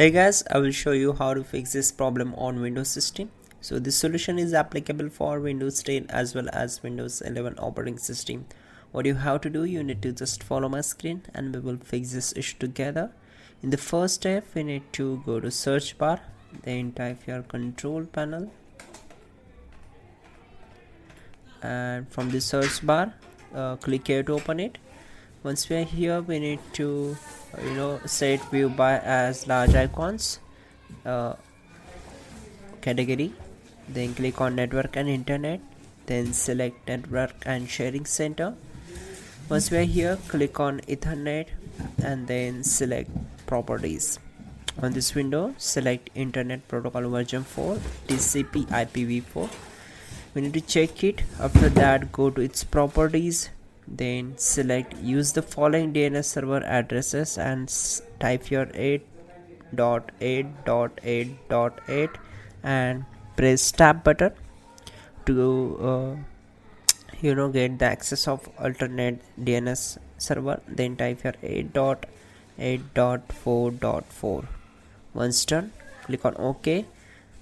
Hey guys, I will show you how to fix this problem on Windows system. So this solution is applicable for Windows 10 as well as Windows 11 operating system. What you have to do, you need to just follow my screen and we will fix this issue together. In the first step, we need to go to search bar, then type your control panel, and from the search bar, click here to open it. Once we are here, we need to set view by as large icons category, then click on network and internet, then select network and sharing center. Once we are here, click on Ethernet and then select properties. On this window, select internet protocol version 4 TCP IPv4. We need to check it. After that, go to its properties, then select use the following DNS server addresses and type your 8.8.8.8 and press tab button to get the access of alternate DNS server. Then type your 8.8.4.4. Once done, click on OK.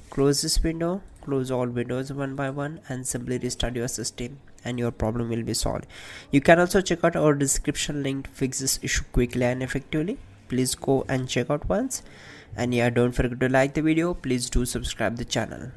Close this window, close all windows one by one, and simply restart your system and your problem will be solved. You can also check out our description link to fix this issue quickly and effectively. Please go and check out once. And yeah, don't forget to like the video. Please do subscribe the channel.